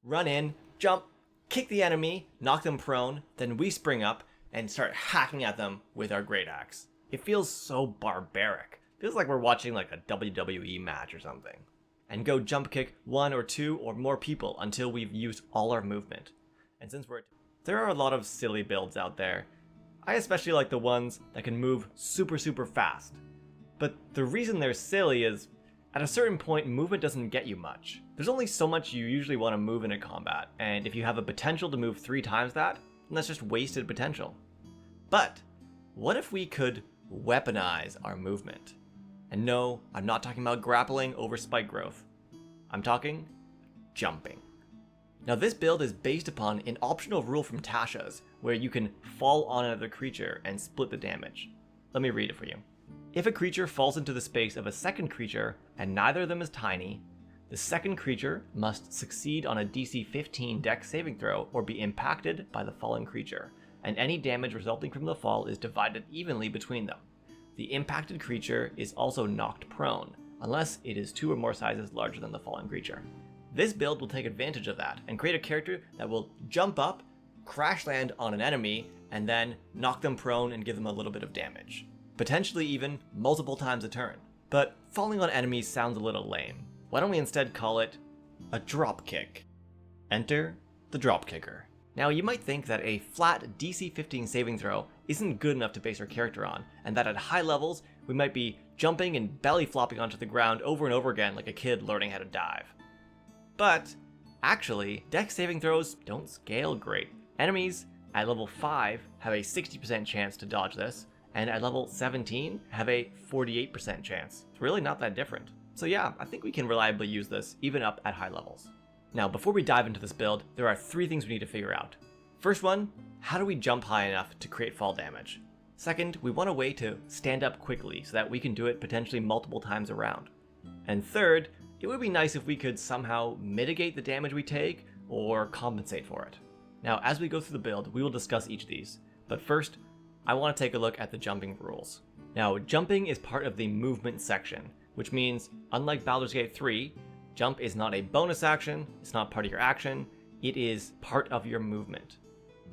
Run in, jump, kick the enemy, knock them prone, then we spring up and start hacking at them with our great axe. It feels so barbaric. Feels like we're watching like a WWE match or something. And go jump kick one or two or more people until we've used all our movement. And there are a lot of silly builds out there. I especially like the ones that can move super fast. But the reason they're silly is, at a certain point, movement doesn't get you much. There's only so much you usually want to move in a combat, and if you have a potential to move 3 times that, then that's just wasted potential. But what if we could weaponize our movement? And no, I'm not talking about grappling over spike growth. I'm talking jumping. Now this build is based upon an optional rule from Tasha's, where you can fall on another creature and split the damage. Let me read it for you. If a creature falls into the space of a second creature, and neither of them is tiny, the second creature must succeed on a DC 15 Dex saving throw or be impacted by the fallen creature, and any damage resulting from the fall is divided evenly between them. The impacted creature is also knocked prone, unless it is 2 or more sizes larger than the fallen creature. This build will take advantage of that and create a character that will jump up, crash land on an enemy, and then knock them prone and give them a little bit of damage. Potentially even multiple times a turn. But falling on enemies sounds a little lame. Why don't we instead call it a drop kick? Enter the drop kicker. Now you might think that a flat DC 15 saving throw isn't good enough to base our character on, and that at high levels we might be jumping and belly flopping onto the ground over and over again like a kid learning how to dive. But actually, Dex saving throws don't scale great. Enemies at level 5 have a 60% chance to dodge this, and at level 17 have a 48% chance. It's really not that different. So yeah, I think we can reliably use this even up at high levels. Now before we dive into this build, there are 3 things we need to figure out. First one, how do we jump high enough to create fall damage? Second, we want a way to stand up quickly so that we can do it potentially multiple times around. And third, it would be nice if we could somehow mitigate the damage we take or compensate for it. Now as we go through the build, we will discuss each of these, but first, I want to take a look at the jumping rules. Now, jumping is part of the movement section, which means, unlike Baldur's Gate 3, jump is not a bonus action, it's not part of your action, it is part of your movement.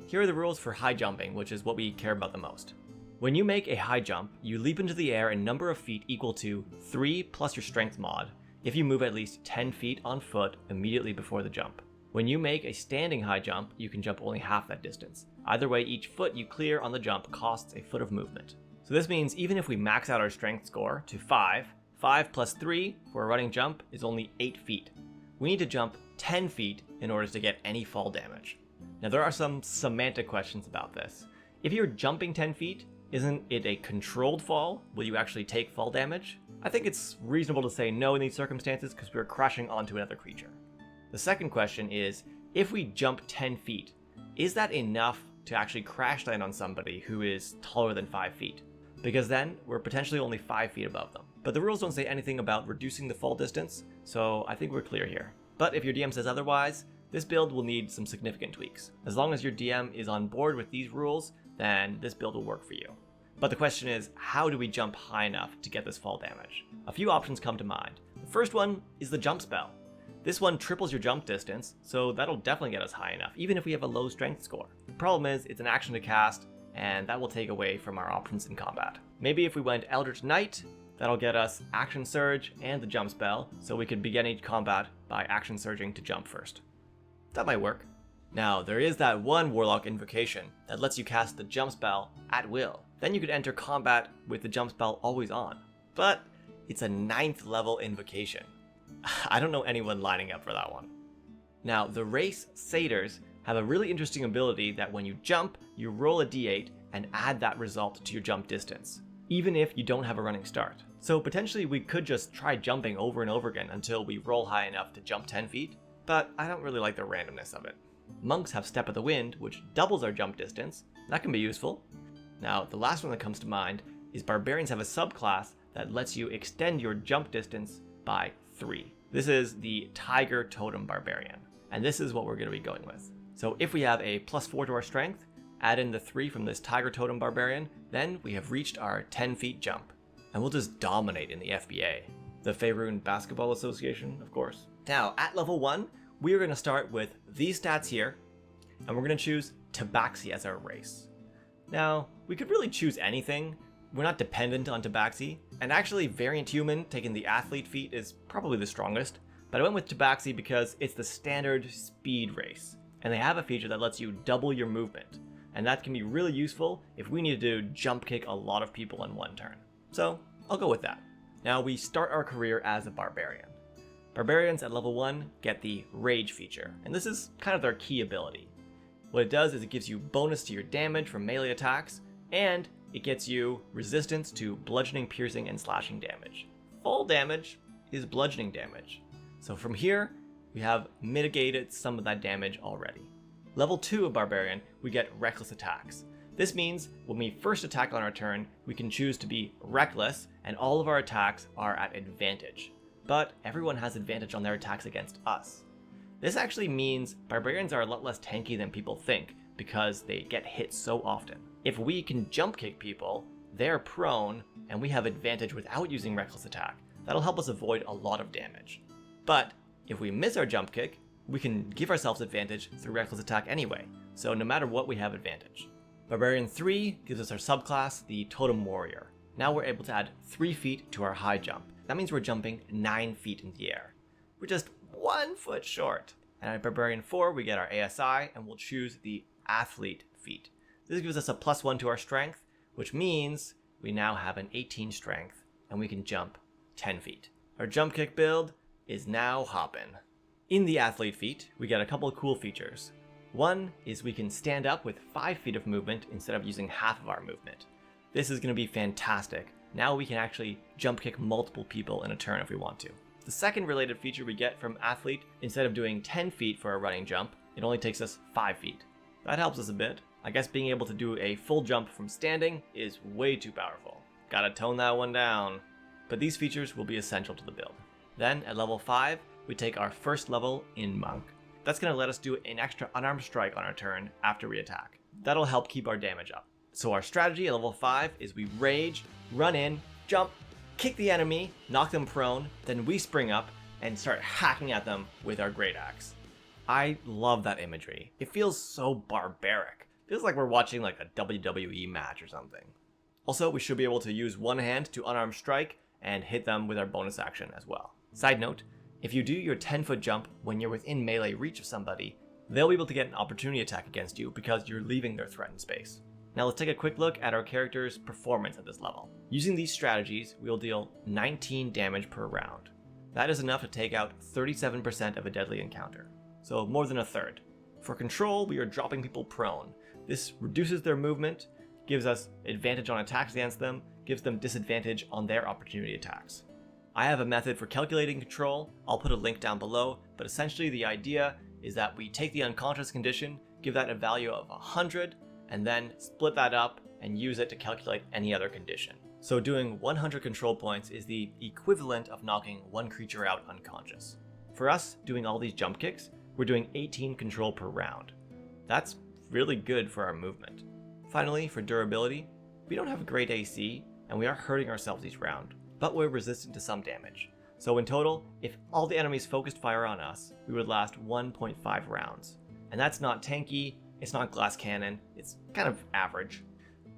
Here are the rules for high jumping, which is what we care about the most. When you make a high jump, you leap into the air a number of feet equal to 3 plus your strength mod, if you move at least 10 feet on foot immediately before the jump. When you make a standing high jump, you can jump only half that distance. Either way, each foot you clear on the jump costs a foot of movement. So this means even if we max out our strength score to 5 plus 3 for a running jump is only 8 feet. We need to jump 10 feet in order to get any fall damage. Now there are some semantic questions about this. If you're jumping 10 feet, isn't it a controlled fall? Will you actually take fall damage? I think it's reasonable to say no in these circumstances because we're crashing onto another creature. The second question is, if we jump 10 feet, is that enough to actually crash land on somebody who is taller than 5 feet? Because then we're potentially only 5 feet above them. But the rules don't say anything about reducing the fall distance, so I think we're clear here. But if your DM says otherwise, this build will need some significant tweaks. As long as your DM is on board with these rules, then this build will work for you. But the question is, how do we jump high enough to get this fall damage? A few options come to mind. The first one is the jump spell. This one triples your jump distance, so that'll definitely get us high enough, even if we have a low strength score. The problem is, it's an action to cast, and that will take away from our options in combat. Maybe if we went Eldritch Knight, that'll get us Action Surge and the jump spell, so we could begin each combat by Action Surging to jump first. That might work. Now, there is that one Warlock invocation that lets you cast the jump spell at will. Then you could enter combat with the jump spell always on. But it's a 9th level invocation. I don't know anyone lining up for that one. Now, the race Satyrs have a really interesting ability that when you jump, you roll a d8 and add that result to your jump distance, even if you don't have a running start. So potentially we could just try jumping over and over again until we roll high enough to jump 10 feet, but I don't really like the randomness of it. Monks have Step of the Wind, which doubles our jump distance. That can be useful. Now, the last one that comes to mind is Barbarians have a subclass that lets you extend your jump distance by 3. This is the Tiger Totem Barbarian, and this is what we're going to be going with. So if we have a +4 to our strength, add in the 3 from this Tiger Totem Barbarian, then we have reached our 10 feet jump, and we'll just dominate in the FBA. The Faerun Basketball Association, of course. Now, at level 1, we are going to start with these stats here, and we're going to choose Tabaxi as our race. Now, we could really choose anything. We're not dependent on Tabaxi, and actually Variant Human taking the Athlete feat is probably the strongest, but I went with Tabaxi because it's the standard speed race, and they have a feature that lets you double your movement, and that can be really useful if we need to jump kick a lot of people in one turn. So, I'll go with that. Now we start our career as a Barbarian. Barbarians at level 1 get the Rage feature, and this is kind of their key ability. What it does is it gives you bonus to your damage from melee attacks, and it gets you resistance to bludgeoning, piercing, and slashing damage. Full damage is bludgeoning damage. So from here, we have mitigated some of that damage already. Level 2 of Barbarian, we get Reckless attacks. This means when we first attack on our turn, we can choose to be reckless, and all of our attacks are at advantage. But everyone has advantage on their attacks against us. This actually means Barbarians are a lot less tanky than people think, because they get hit so often. If we can jump kick people, they're prone, and we have advantage without using Reckless attack. That'll help us avoid a lot of damage. But if we miss our jump kick, we can give ourselves advantage through Reckless attack anyway, so no matter what, we have advantage. Barbarian 3 gives us our subclass, the Totem Warrior. Now we're able to add 3 feet to our high jump. That means we're jumping 9 feet in the air. We're just 1 foot short. And at Barbarian 4, we get our ASI, and we'll choose the Athlete feat. This gives us a +1 to our strength, which means we now have an 18 strength, and we can jump 10 feet. Our jump kick build is now hoppin'. In the Athlete feat, we get a couple of cool features. One is we can stand up with 5 feet of movement instead of using half of our movement. This is going to be fantastic. Now we can actually jump kick multiple people in a turn if we want to. The second related feature we get from Athlete, instead of doing 10 feet for a running jump, it only takes us 5 feet. That helps us a bit. I guess being able to do a full jump from standing is way too powerful. Gotta tone that one down. But these features will be essential to the build. Then at level 5, we take our first level in Monk. That's going to let us do an extra unarmed strike on our turn after we attack. That'll help keep our damage up. So our strategy at level 5 is we rage, run in, jump, kick the enemy, knock them prone, then we spring up and start hacking at them with our great axe. I love that imagery. It feels so barbaric. It feels like we're watching like a WWE match or something. Also, we should be able to use one hand to unarmed strike and hit them with our bonus action as well. Side note, if you do your 10-foot jump when you're within melee reach of somebody, they'll be able to get an opportunity attack against you because you're leaving their threatened space. Now let's take a quick look at our character's performance at this level. Using these strategies, we will deal 19 damage per round. That is enough to take out 37% of a deadly encounter, so more than a third. For control, we are dropping people prone. This reduces their movement, gives us advantage on attacks against them, gives them disadvantage on their opportunity attacks. I have a method for calculating control. I'll put a link down below, but essentially the idea is that we take the unconscious condition, give that a value of 100, and then split that up and use it to calculate any other condition. So doing 100 control points is the equivalent of knocking one creature out unconscious. For us, doing all these jump kicks, we're doing 18 control per round. That's really good for our movement. Finally, for durability, we don't have a great AC, and we are hurting ourselves each round, but we're resistant to some damage. So in total, if all the enemies focused fire on us, we would last 1.5 rounds. And that's not tanky, it's not glass cannon, it's kind of average.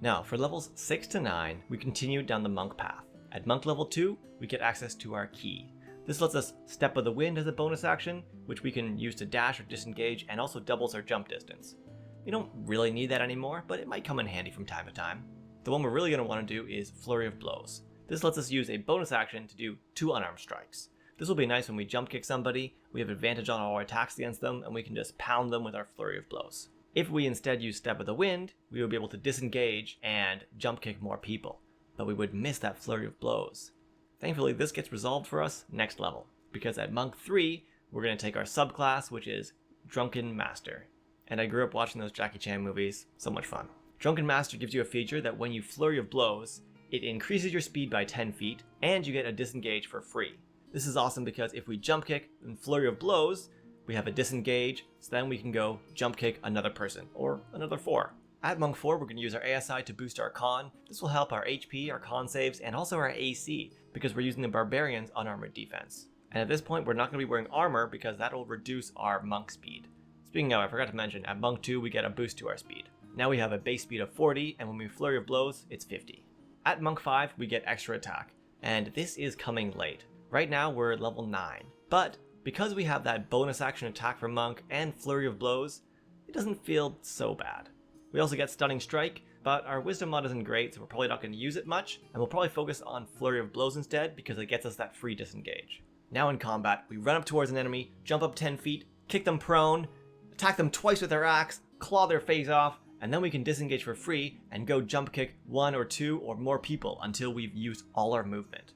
Now, for levels 6 to 9, we continue down the monk path. At monk level 2, we get access to our key. This lets us Step of the Wind as a bonus action, which we can use to dash or disengage, and also doubles our jump distance. We don't really need that anymore, but it might come in handy from time to time. The one we're really going to want to do is Flurry of Blows. This lets us use a bonus action to do 2 unarmed strikes. This will be nice when we jump kick somebody, we have advantage on all our attacks against them, and we can just pound them with our Flurry of Blows. If we instead use Step of the Wind, we would be able to disengage and jump kick more people, but we would miss that Flurry of Blows. Thankfully, this gets resolved for us next level, because at Monk 3, we're going to take our subclass, which is Drunken Master. And I grew up watching those Jackie Chan movies, so much fun. Drunken Master gives you a feature that when you Flurry of Blows, it increases your speed by 10 feet, and you get a disengage for free. This is awesome because if we jump kick and Flurry of Blows, we have a disengage, so then we can go jump kick another person, or another 4. At Monk 4, we're going to use our ASI to boost our con. This will help our HP, our con saves, and also our AC, because we're using the Barbarian's unarmored defense. And at this point, we're not going to be wearing armor because that'll reduce our monk speed. Speaking of, I forgot to mention, at monk 2, we get a boost to our speed. Now we have a base speed of 40, and when we flurry of blows, it's 50. At monk 5, we get extra attack, and this is coming late. Right now, we're at level 9, but because we have that bonus action attack from monk and flurry of blows, it doesn't feel so bad. We also get stunning strike, but our wisdom mod isn't great, so we're probably not going to use it much, and we'll probably focus on flurry of blows instead because it gets us that free disengage. Now in combat, we run up towards an enemy, jump up 10 feet, kick them prone, attack them twice with our axe, claw their face off, and then we can disengage for free and go jump kick 1 or 2 or more people until we've used all our movement.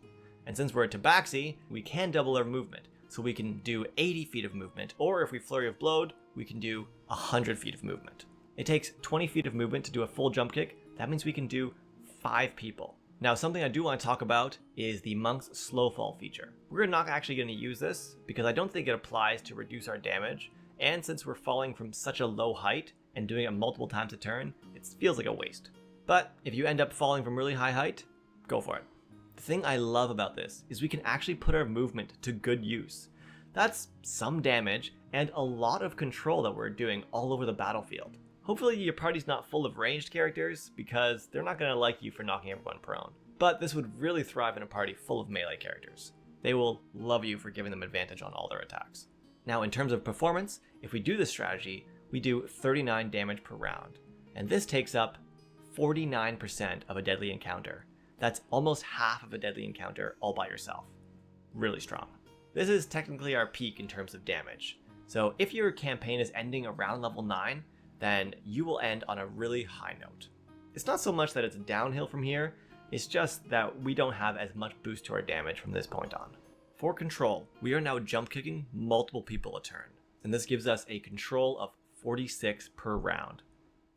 And since we're a tabaxi, we can double our movement, so we can do 80 feet of movement, or if we flurry of blowed, we can do 100 feet of movement. It takes 20 feet of movement to do a full jump kick. That means we can do 5 people. Now, something I do want to talk about is the Monk's Slow Fall feature. We're not actually going to use this because I don't think it applies to reduce our damage, and since we're falling from such a low height and doing it multiple times a turn, it feels like a waste. But if you end up falling from really high height, go for it. The thing I love about this is we can actually put our movement to good use. That's some damage and a lot of control that we're doing all over the battlefield. Hopefully your party's not full of ranged characters because they're not going to like you for knocking everyone prone. But this would really thrive in a party full of melee characters. They will love you for giving them advantage on all their attacks. Now in terms of performance, if we do this strategy, we do 39 damage per round. And this takes up 49% of a deadly encounter. That's almost half of a deadly encounter all by yourself. Really strong. This is technically our peak in terms of damage. So if your campaign is ending around level 9, then you will end on a really high note. It's not so much that it's downhill from here, it's just that we don't have as much boost to our damage from this point on. For control, we are now jump kicking multiple people a turn, and this gives us a control of 46 per round.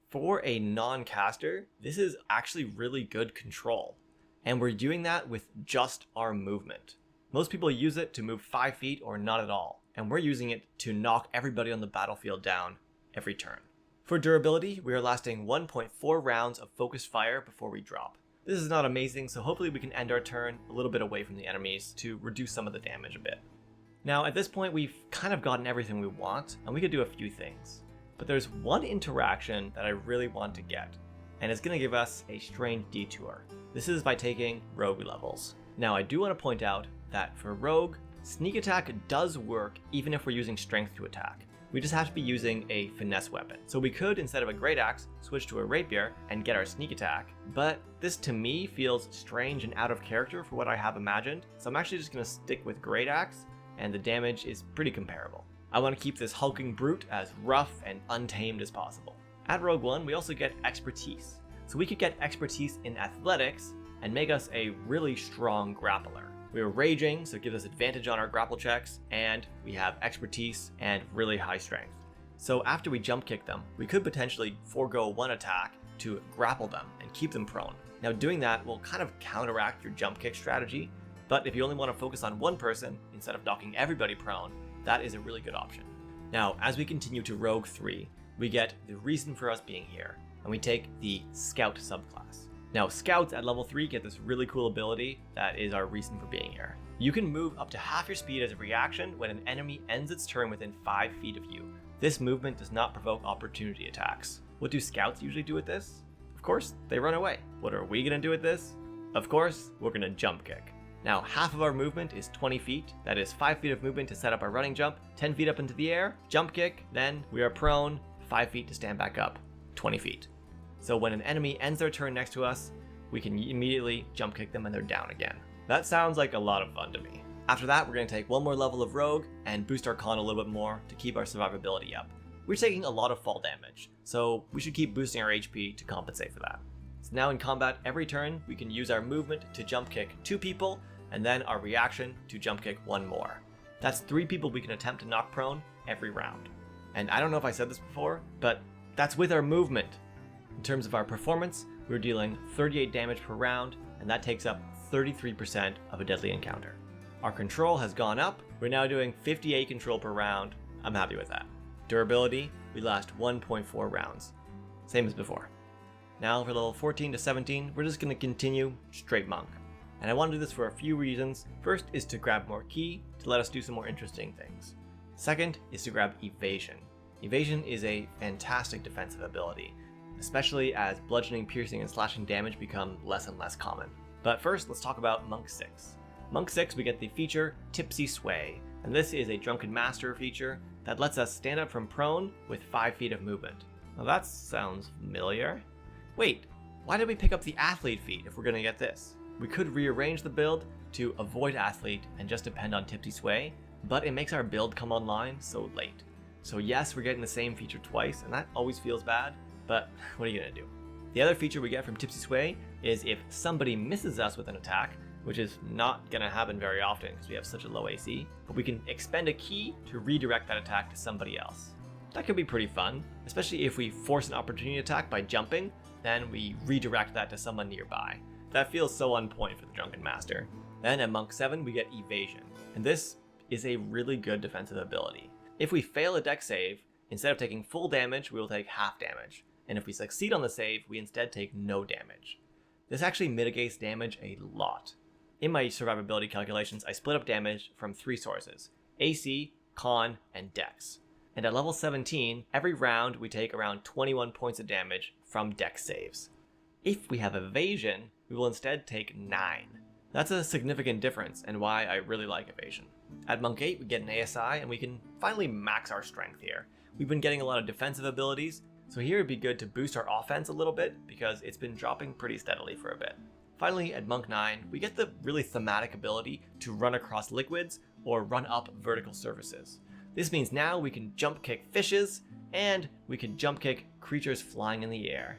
For a non-caster, this is actually really good control, and we're doing that with just our movement. Most people use it to move 5 feet or not at all, and we're using it to knock everybody on the battlefield down every turn. For durability, we are lasting 1.4 rounds of focused fire before we drop. This is not amazing, so hopefully we can end our turn a little bit away from the enemies to reduce some of the damage a bit. Now at this point we've kind of gotten everything we want, and we could do a few things. But there's one interaction that I really want to get, and it's going to give us a strange detour. This is by taking rogue levels. Now I do want to point out that for rogue, sneak attack does work even if we're using strength to attack. We just have to be using a finesse weapon. So we could, instead of a great axe, switch to a rapier and get our sneak attack, but this to me feels strange and out of character for what I have imagined, so I'm actually just going to stick with great axe, and the damage is pretty comparable. I want to keep this hulking brute as rough and untamed as possible. At Rogue 1, we also get expertise. So we could get expertise in athletics and make us a really strong grappler. We are raging, so it gives us advantage on our grapple checks, and we have expertise and really high strength. So after we jump kick them, we could potentially forego one attack to grapple them and keep them prone. Now doing that will kind of counteract your jump kick strategy, but if you only want to focus on one person instead of knocking everybody prone, that is a really good option. Now, as we continue to Rogue 3, we get the reason for us being here, and we take the Scout subclass. Now, Scouts at level 3 get this really cool ability that is our reason for being here. You can move up to half your speed as a reaction when an enemy ends its turn within 5 feet of you. This movement does not provoke opportunity attacks. What do Scouts usually do with this? Of course, they run away. What are we going to do with this? Of course, we're going to jump kick. Now, half of our movement is 20 feet. That is 5 feet of movement to set up our running jump, 10 feet up into the air, jump kick, then we are prone, 5 feet to stand back up, 20 feet. So when an enemy ends their turn next to us, we can immediately jump kick them and they're down again. That sounds like a lot of fun to me. After that, we're going to take one more level of Rogue and boost our con a little bit more to keep our survivability up. We're taking a lot of fall damage, so we should keep boosting our HP to compensate for that. So now in combat, every turn, we can use our movement to jump kick 2 people, and then our reaction to jump kick 1 more. That's 3 people we can attempt to knock prone every round. And I don't know if I said this before, but that's with our movement. In terms of our performance, we're dealing 38 damage per round, and that takes up 33% of a deadly encounter. Our control has gone up. We're now doing 58 control per round. I'm happy with that. Durability, we last 1.4 rounds. Same as before. Now for level 14 to 17, we're just going to continue straight monk. And I want to do this for a few reasons. First is to grab more ki to let us do some more interesting things. Second is to grab evasion. Evasion is a fantastic defensive ability, especially as bludgeoning, piercing, and slashing damage become less and less common. But first, let's talk about Monk 6. Monk 6, we get the feature Tipsy Sway, and this is a Drunken Master feature that lets us stand up from prone with 5 feet of movement. Now that sounds familiar. Wait, why did we pick up the Athlete feat if we're going to get this? We could rearrange the build to avoid Athlete and just depend on Tipsy Sway, but it makes our build come online so late. So yes, we're getting the same feature twice, and that always feels bad, but what are you going to do? The other feature we get from Tipsy Sway is if somebody misses us with an attack, which is not going to happen very often because we have such a low AC, but we can expend a ki to redirect that attack to somebody else. That could be pretty fun, especially if we force an opportunity attack by jumping, then we redirect that to someone nearby. That feels so on point for the Drunken Master. Then at Monk 7 we get Evasion, and this is a really good defensive ability. If we fail a dex save, instead of taking full damage, we will take half damage, and if we succeed on the save, we instead take no damage. This actually mitigates damage a lot. In my survivability calculations, I split up damage from 3 sources: AC, Con, and Dex. And at level 17, every round we take around 21 points of damage from Dex saves. If we have Evasion, we will instead take 9. That's a significant difference, and why I really like Evasion. At Monk 8, we get an ASI, and we can finally max our strength here. We've been getting a lot of defensive abilities, so here it'd be good to boost our offense a little bit, because it's been dropping pretty steadily for a bit. Finally, at Monk 9, we get the really thematic ability to run across liquids or run up vertical surfaces. This means now we can jump kick fishes, and we can jump kick creatures flying in the air.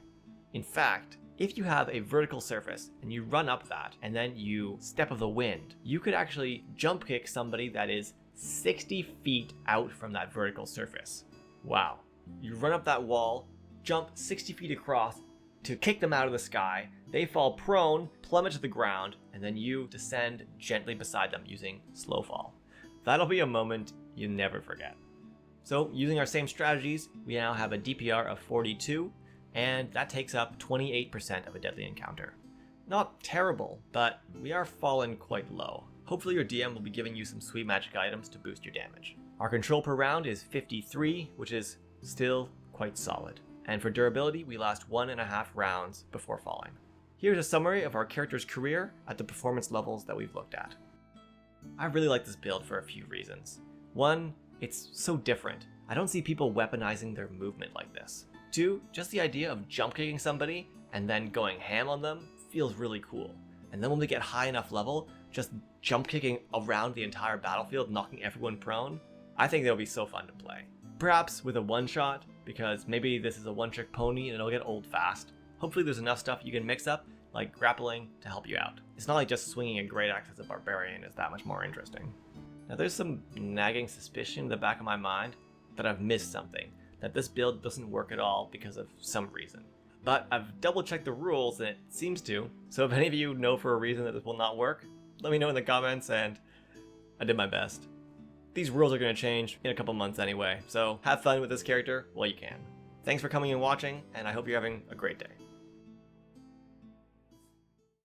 In fact, if you have a vertical surface and you run up that and then you step of the wind, you could actually jump kick somebody that is 60 feet out from that vertical surface. Wow. You run up that wall, jump 60 feet across to kick them out of the sky, they fall prone, plummet to the ground, and then you descend gently beside them using slow fall. That'll be a moment you never forget. So using our same strategies, we now have a DPR of 42, and that takes up 28% of a deadly encounter. Not terrible, but we are fallen quite low. Hopefully your DM will be giving you some sweet magic items to boost your damage. Our control per round is 53, which is still quite solid. And for durability, we last 1.5 rounds before falling. Here's a summary of our character's career at the performance levels that we've looked at. I really like this build for a few reasons. One, it's so different. I don't see people weaponizing their movement like this. 2, just the idea of jump kicking somebody and then going ham on them feels really cool. And then when we get high enough level, just jump kicking around the entire battlefield, knocking everyone prone, I think that'll be so fun to play. Perhaps with a one-shot, because maybe this is a one-trick pony and it'll get old fast. Hopefully there's enough stuff you can mix up, like grappling, to help you out. It's not like just swinging a great axe as a barbarian is that much more interesting. Now there's some nagging suspicion in the back of my mind that I've missed something, that this build doesn't work at all because of some reason. But I've double checked the rules and it seems to, so if any of you know for a reason that this will not work, let me know in the comments and I did my best. These rules are going to change in a couple months anyway, so have fun with this character while you can. Thanks for coming and watching, and I hope you're having a great day.